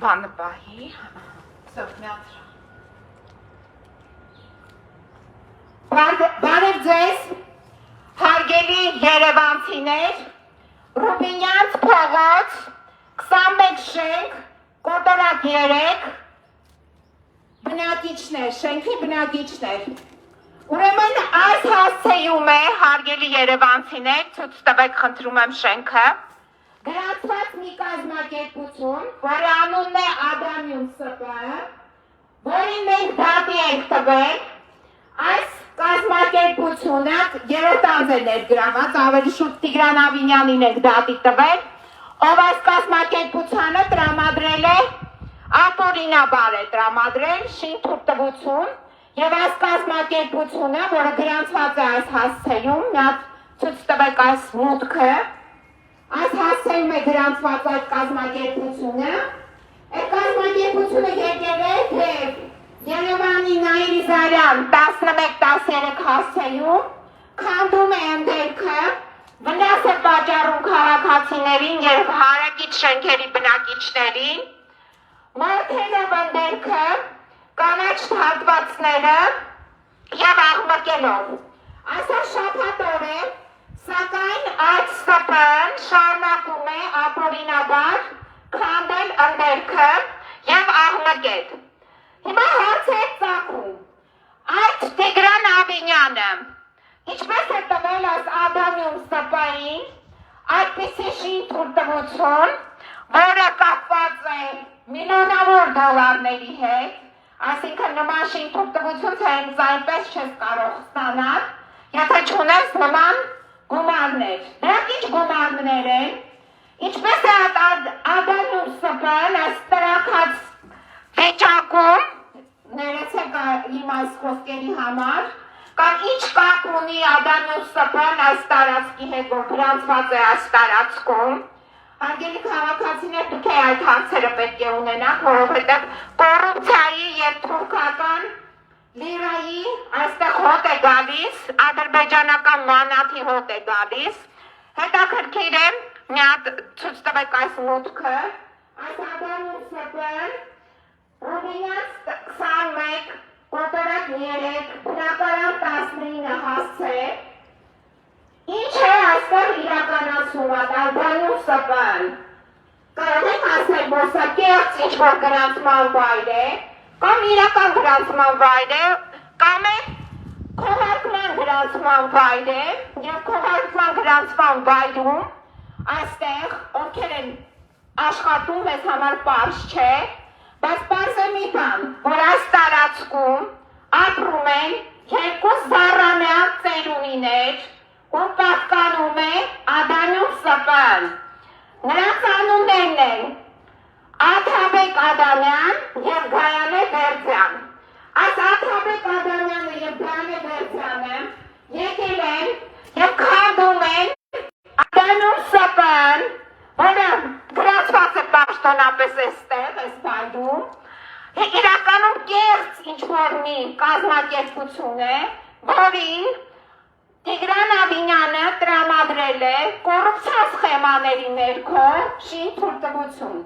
Բանպահի, բարև ձեզ, հարգելի երևանցիներ, Ռուբինյանց փողոց, 21 շենք, կոտորակ 3, բնակիչներ, շենքի բնակիչներ։ Ուրեմն այս հասցեում է, հարգելի երևանցիներ, ցույց տվեք խնդրում եմ շենքը, գրացված մի կազմակերպություն, որի անունն է Ադամյուն ՍՊ, որին մենք դատի ենք տվել, այս կազմակերպությունը երրորդ անձ է ներգրաված, ավելի շուտ Տիգրան Ավինյանին ենք դատի տվել, ով այս կազմակերպությանը տրամադրել է, ապօրինաբար է տրամադրել շինթույլտվություն, եւ այս կազմակերպությունը, որը գրանցված է այս հասցեում, մի հատ ցույց տվեք այս մուտքը, այս հասցեում է գրանցված այդ կազմակերպությունը, այդ կազմակերպությունը եկել է թե Երևանի Նայիրիզարյան 11-13 հասցեում, քանդում է ընդերքը, վնաս է պատճառում քաղաքացիներին եւ հարակից շենքերի բնակիչներին, մորթելով ընդերքը, կանաչ հատվածները եւ աղմկելով։ Այսօր շաբաթ օր է, սակայն այդ ՍՊ-ն շարունակում է ապօրինաբար քանդել ընդերքը եւ աղմկել։ Հիմա հարց է ծագում, այդ Տիգրան Ավինյանը ինչպես է տվել այս Ադամյուն ՍՊ-ին այդպիսի շինթույլտվություն, որը կապված է միլիոնավոր դոլարների հետ, այսինքն նման շինթույլտվություն հենց այնպես չես կարող ստանալ, եթե չունես նման գումարներ։ Դրանք ինչ գումարներ են, ինչպես է Ադամյուն ՍՊ-ն այս տրաքած վիճակում, ներեցեք իմ այս խոսքերի համար, կամ ինչ կապ ունի Ադամյուն ՍՊ-ն այս տարածքի հետ, որ գրանցված է այս տարածքում, հարգելի քաղաքացիներ, դուք այդ հարցերը պետք է ունենաք, որովհետև կոռուպցիայի եւ թուրքական լիրայի այստեղ հոտ է գալիս, ադրբեջանական մանաթի հոտ է գալիս, հետաքրքիր է, մի հատ ցույց տվեք այս մուտքը, այս Ադամյուն ՍՊ-ն Ռուբինյանց 21, կոտորակ 3, բնակարան 19 հասցե, ինչ է այստեղ իրականացում Ադամյուն ՍՊ-ն, կարող եք ասել, որ սա կեղծ ինչ-որ գրանցման վայր է, կամ իրական գրանցման վայր է, կամ է քողարկման գրանցման վայր է, և քողարկման գրանցման վայրում, այստեղ, ովքեր են աշխատում, մեզ համար պարզ չէ, բայց պարզ է մի բան, որ այս տարածքում ապրում են երկու զառամյա ծերունիներ, ում պատկանում է Ադամյուն ՍՊ-ն։ Նրանց անուններն են Աթաբեկ Ադամյան եւ Գայանե Բերձյան։ Այս Աթաբեկ Ադամյանը եւ Գայանե Բերձյանը եկել են եւ քանդում են Ադամյուն ՍՊ-ն, որը գրացված է պաշտոնապես էստեղ, այս վայրում, իրականում կեղծ ինչ-որ մի կազմակերպություն է, որին Տիգրան Ավինյանը տրամադրել է կոռուպցիա սխեմաների ներքո շինթույլտվություն։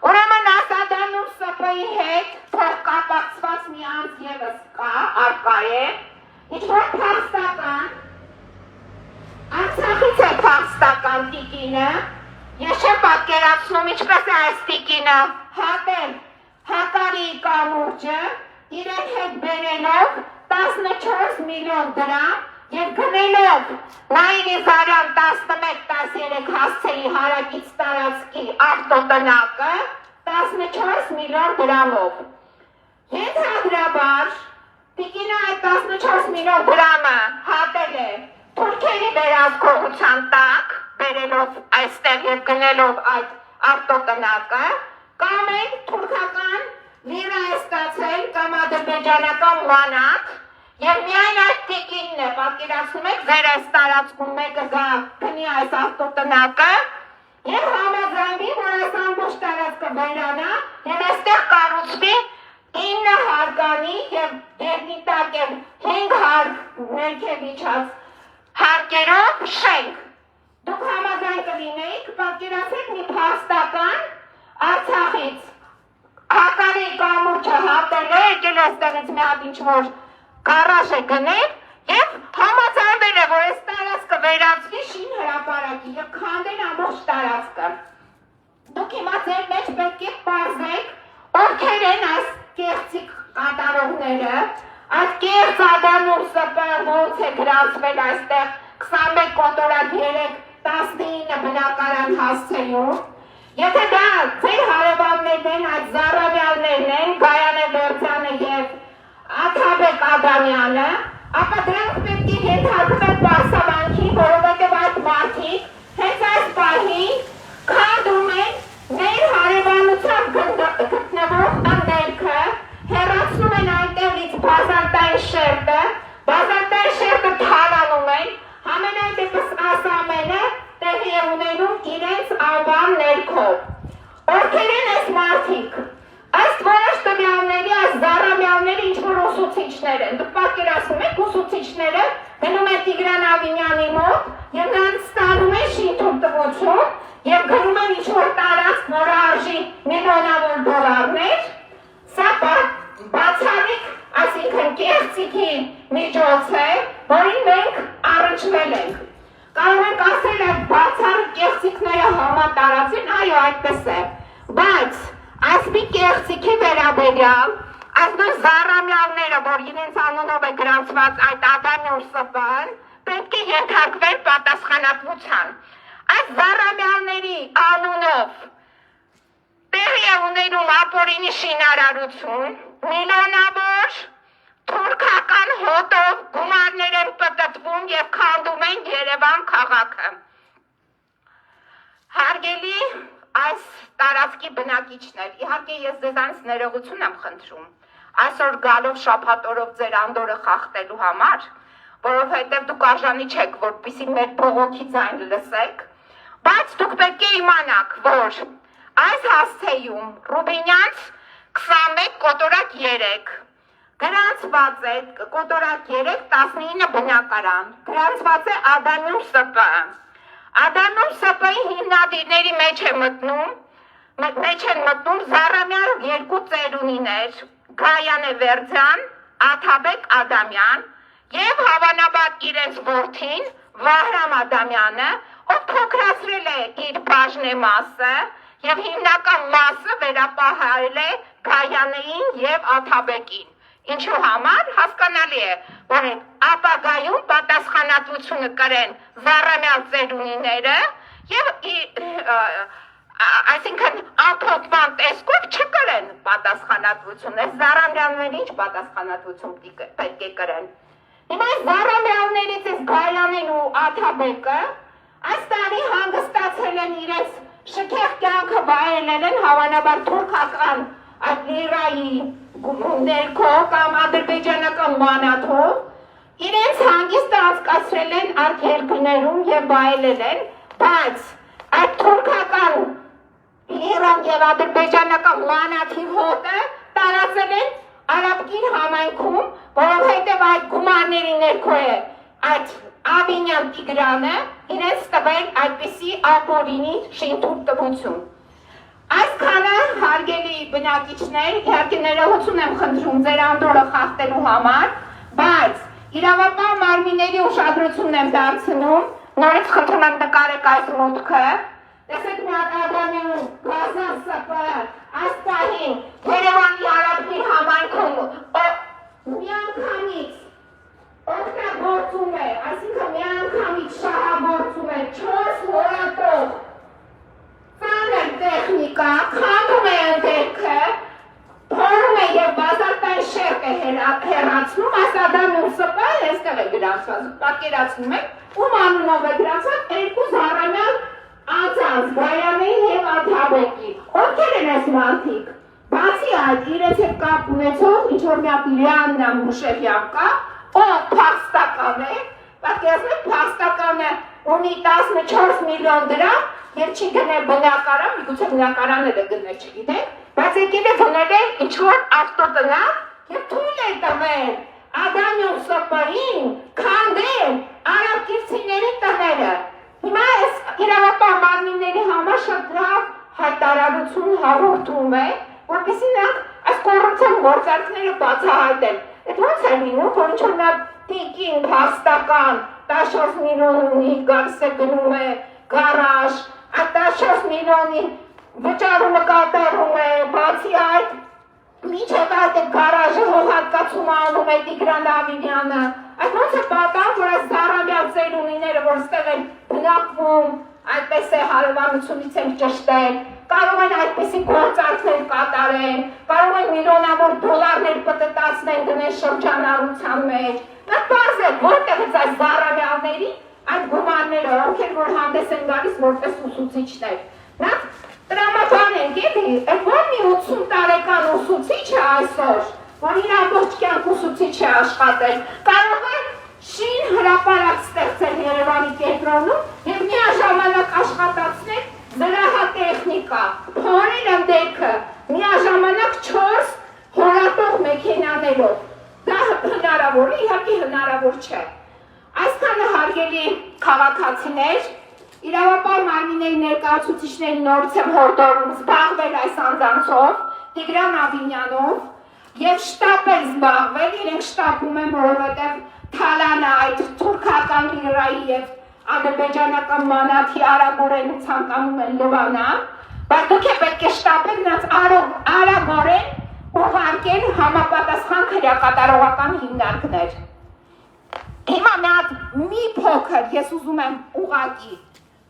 Ուրեմն այս Ադամյուն ՍՊ-ի հետ փոխկապակցված մի անձ ևս կա, արկա է, ինչ-որ փախստական, Արցախից է փախստական տիկինը, ես չեմ պատկերացնում ինչպես է այս տիկինը հատել Հակարի կամուրջը, իրեն հետ բերելով 14 միլիոն դրամ և գնելով Նայիրիզարյան 11-13 հասցեի հարակից տարածքի ավտոտնակը 14 միլիոն դրամով։ Ենթադրաբար, տիկինը այդ 14 միլիոն դրամը հատել է թուրքերի վերահսկողության տակ, բերելով այստեղ և գնելով այդ ավտոտնակը, կամ են թուրքական լիրա է ստացել կամ ադրբեջանական մանաթ և միայն այդ տիկինն է, պատկերացնում եք, ձեր այս տարածքում մեկը գա գնի այս ավտոտնակը և համաձայնվի, որ այս ամբողջ տարածքը վերանա և այստեղ կառուցվի 9 հարկանի և դերնիտակ և 5 հարկ ներքևիչած հարկերով շենք։ Դուք համաձայն կլինեիք, պատկերացրեք մի փախստական Արցախից եկել այստեղից մի հատ ինչ-որ գարաժ է գնել և համաձայնվել է, որ այս տարածքը վերածվի շին հրապարակի և քանդեն ամբողջ տարածքը։ Դուք հիմա ձեր մեջ պետք է պարզեք, ովքեր են այս կեղծիք կատարողները, այս կեղծ Ադամն ու ՍՊ-ը ոնց է գրանցվել այստեղ 21 կոտորակ 3-19 բնակարան հասցեում։ Եթե դա ձեր հարևաններն են, այդ Զառամյաններն են, Գայանե Վերձյանը և Աթաբեկ Ադամյանը, ապա դրանք պետք է ենթարկվեն պարսավանքի, որովհետև այդ մարդիկ հենց այս պահին քանդում են մեր հարևանությամբ գտնվող տներքը, հեռացնում են այնտեղից բազալտային շերտը, բազալտային շերտը թալանում են, համենայն դեպս այս ամենը տեղի է ունենում իրենց անվան ներքով։ Ովքեր են այս մարդիկ։ Ըստ որոշ տվյալների այս Զառամյանները ինչ-որ ուսուցիչներ են։ Դուք պատկերացնում եք ուսուցիչները գնում են Տիգրան Ավինյանի մոտ և նրանց ստանում են շինթույլտվություն և գրում են ինչ-որ տարածք, որը արժի միլիոնավոր դոլարներ։ Սա բացառիկ, այսինքն կեղծիքի միջոց է, որին մենք առնչվել ենք։ Կարող ենք ասել այդ բացառիկ կեղծիքները համատարածին, այո, այդպես է, բայց այս մի կեղծիքի վերաբերյալ, այս նույն Զառամյանները, որ իրենց անունով է գրանցված այդ Ադամն ու ՍՊ-ն, պետք է ենթարկվեն պատասխանատվության։ Այս Զառամյանների անունով տեղի է ունենում ապօրինի շինարարություն, միլիոնավոր թուրքական հոտով գումարներ են պտտվում և քանդում են Երևան քաղաքը։ Հարգելի այս տարածքի բնակիչներ, իհարկե ես ձեզանից ներողություն եմ խնդրում, այսօր գալով շաբաթօրով ձեր անդորը խախտելու համար, որովհետև դուք արժանի չեք, որպեսզի մեր բողոքի ձայն լսեք, բայց դուք պետք է իմանաք, որ այս հասցեում Ռուբինյանց 21 կոտորակ 3 գրանցված է կոտորակ 3-19 բնակարան, գրանցված է Ադամն ու ՍՊ-ը։ Ադամն ու ՍՊ-ի հիմնադիրների մեջ են մտնում Զառամյան երկու ծերունիներ, Գայանե Վերձյան, Աթաբեկ Ադամյան և հավանաբար իրենց որդին Վահրամ Ադամյանը, ով փոքրացրել է իր բաժնեմասը և հիմնական մասը վերապահել է Գայանեին և Աթաբեկին։ Ինչու համար հասկանալի է, որ ապագայում պատասխանատվությունը կրեն Զառամյան ծերունիները և այսինքն ամփոփման տեսքով չկրեն պատասխանատվություն, այս Զառամյանները ինչ պատասխանատվություն պետք է կրեն։ Հիմա Զառամյաններից այս Գայանեն ու Աթաբեկը այս տարի հանգստացել են իրենց շքեղ կյանքը վայելել են հավանաբար թուրքական այդ լիրայի ներքո կամ ադրբեջանական մանաթով իրենց հանգիստը անցկացրել են արտերկրներում և վայելել են, բայց այդ թուրքական լիրան և ադրբեջանական մանաթի հոտը տարածել են Արաբկիր համայնքում, որովհետև այդ գումարների ներքո է այդ Ավինյան Տիգրանը իրենց տվել այդպիսի ապօրինի շինթույլտվություն։ Այսքանը հարգելի բնակիչներ, իհարկե ներողություն եմ խնդրում ձեր անդորը խախտելու համար, բայց իրավապահ մարմինների ուշադրությունն եմ դարձնում, նորից խնդրում եմ նկարեք այս մուտքը, տեսեք մի հատ Ադամն ու Գազան ՍՊ-ը այս պահին Երևանի Արաբկիր համայնքում միանգամից օգտագործում է, այսինքն միանգամից շահագործում է 4 հորատող ծանր տեխնիկա, քանդում է ընդերքը, փորում է և բազալտային շերտ է հեռացնում, այս Ադամն ու ՍՊ-ը այստեղ է գրանցված, պատկերացնում եք, ում անունով է գրանցված երկու Զառամյան անձանց, Գայանեի և Աթաբեկի, ովքեր են այս մարդիկ։ Բացի այդ, իրենց հետ կապ ունեցող ինչ-որ մի հատ Լիաննա Մուշեղյան կա, ով փախստական է, պատկերացնում եք, փախստականը ունի 14 միլիոն դրամ և չի գնել բնակարան, միգուցե բնակարան էլ է գնել, չգիտեք, բայց եկել է գնել է ինչ-որ ավտոտնակ և թույլ է տվել Ադամն ու ՍՊ-ին քանդել արաբկիրցիների տները։ Հիմա այս իրավապահ մարմինների համար շատ լավ հայտարարություն հաղորդում է, որպեսզի նրանք այս կոռուպցիոն գործարքները բացահայտեն։ Այդ ո՞նց է լինում, որ ինչ-որ նա տիկին, փաստական, 14 միլիոն ունի, գալիս է գնում է գարաժ, այդ 14 միլիոնի վճարումը կատարում է, բացի այդ, մինչև այդ գարաժը հողարկացում անում է Տիգրան Ավինյանը, այդ ոնց է պատահում, որ այս զառամյալ ծերունիները, որ ստեղ են բնակվում, այդպես է հարևանությունից են ճշտել, կարող են այդպիսի գործարքներ կատարեն, կարող են միլիոնավոր դոլարներ պտտացնեն գնեն շրջանառության մեջ, նա պարզ է, որտեղից այս զառամյալների այդ գումարները, ովքեր որ հանդես են գալիս որպես ուսուցիչներ, նա տրամաբան ենք էլի, այդ որ մի 80 տարեկան ուսուցիչ է այսօր, որ իր ամբողջ կյանք ուսուցիչ է աշխատել, կարող է շին հրապարակ ստեղծել Երևանի կենտրոնում և միաժամանակ աշխատացնել զրահատեխնիկա, փորել ընդերքը, միաժամանակ 4 հորատող մեքենաներով, դա հնարավոր է, իհարկե հնարավոր չէ, այսքանը հարգելի քաղաքացիներ, իրավապահ մարմինների ներկայացուցիչների նորից եմ հորդորում զբաղվել այս անձանցով, Տիգրան Ավինյանով և շտապ են զբաղվել, իրենք շտապում են, որովհետև Թալանը այդ թուրքական լիրայի և ադրբեջանական մանաթի արագորեն ցանկանում են լվանալ, բայց դուք պետք է շտապել նրանց արագորեն ուղարկել համապատասխան քրեակատարողական հիմնարկներ։ Հիմա մի փոքր ես ուզում եմ ուղղակի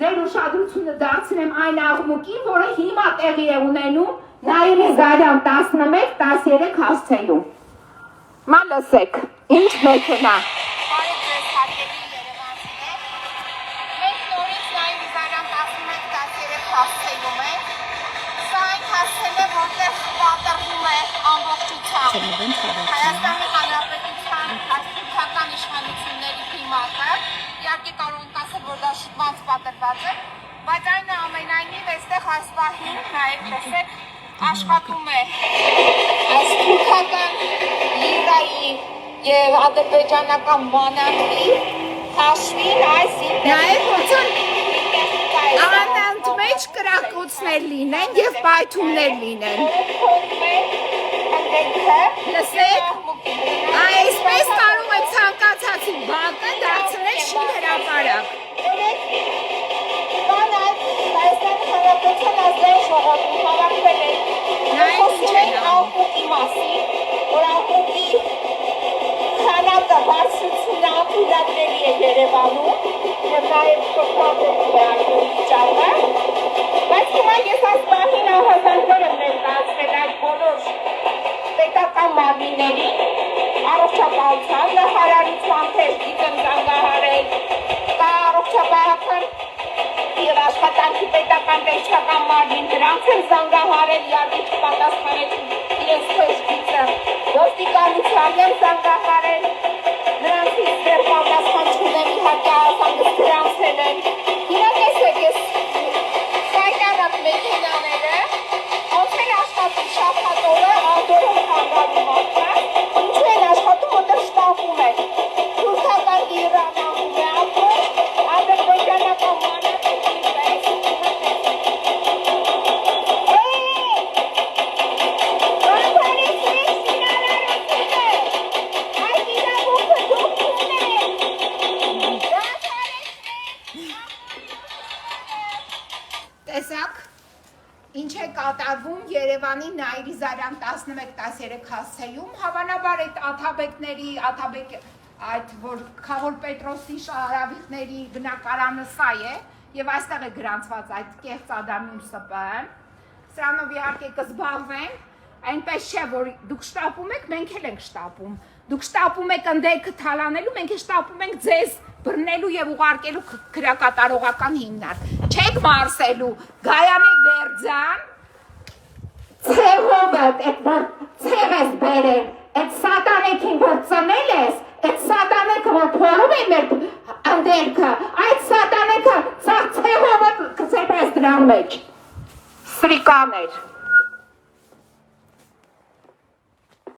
ձեր ուշադրությունը դարձնեմ այն աղմուկին, որը հիմա տեղի է ունենում Նաիրի Զարյան 11-13 հասցեում։ Մա լսեք, ինչ մեքենա։ Բարև ձեզ հարգելի երևանցիներ։ Մենք նորից Նաիրի Զարյան 11-13 հասցեում ենք։ Սա այն հասցեն է, որտեղ պատրվում է ամբողջությամբ Հայաստանի Հանրապետության հայ-թուրքական իշխանությունների դիմակը։ Իհարկե կարող ենք ասել, որ դա շփման պատրված է, բայց այնուամենայնիվ այստեղ այս պահին նաև տեսեք աշխատում է այս թուրքական լիրայի և ադրբեջանական մանաթի հաշվին այս Նաև ոցան անանց մեջ կրակոցներ լինեն և պայթումներ լինեն։ Լսեք, այսպես կարող է ցանկացածի բակը դարձնել շին հրապարակ։ Հայաստանի Հանրապետության ազգային ժողովում հավաքվել են խոսում են աղմուկի մասին, որ աղմուկի քանակը բարձրությունը անդրադառնելի է Երևանում և նաև շոկատելու է այդ վիճակը, բայց հիմա ես այս պահին ահազանգներ եմ ներկայացրել այդ բոլոր պետական մարմիններին, առողջապահության նախարարության թեժգից եմ զանգահարել, կա առողջապահական և աշխատանքի պետական պետական մարմին դրանց են զանգահարել, իհարկե չպատասխանեցին իրենց թեժգիծը, ոստիկանությանն են զանգահարել, նրանցից դեռ պատասխան չունեմ, իհարկե ահազանգս գրանցել են։ Հիմա տեսեք, ես սայտարակ մեքենաները, ոնց են աշխատում շաբաթ օրը, անդորով խանգարում մարդկանց, ինչու են աշխատում, որտեղ շտապում են։ Թուրքական լիրանանում է ապրում, ադրբեջանական մանաթի Տեսակ, ինչ է կատարվում Երևանի Նաիրի Զարյան 11-13 հասցեում, հավանաբար այդ աթաբեկների, այդ որ Քավոր Պետրոսի շահարավիղների բնակարանը սա է, և այստեղ է գրանցված այդ կեղծ Ադամյուն ՍՊԸ-ն, սրանով իհարկե կզբաղվեն, այնպես չէ, որ դուք շտապում եք, մենք էլ ենք շտապում, դուք շտապում եք ընդերքը թալանելու, մենք շտապում ենք ձեզ բռնելու և ուղարկելու քրեակատարողական հիմնարկ, չեք մարսելու, Գայանի Վերձան, ցեղով այդ որ ցեղ ես բերել, այդ սատանեքին որ ծնել ես, այդ սատանեքը որ փորում է մեր ընդերքը, այդ սատանեքը ցեղով կցեպես դրան մեջ, սրիկաներ։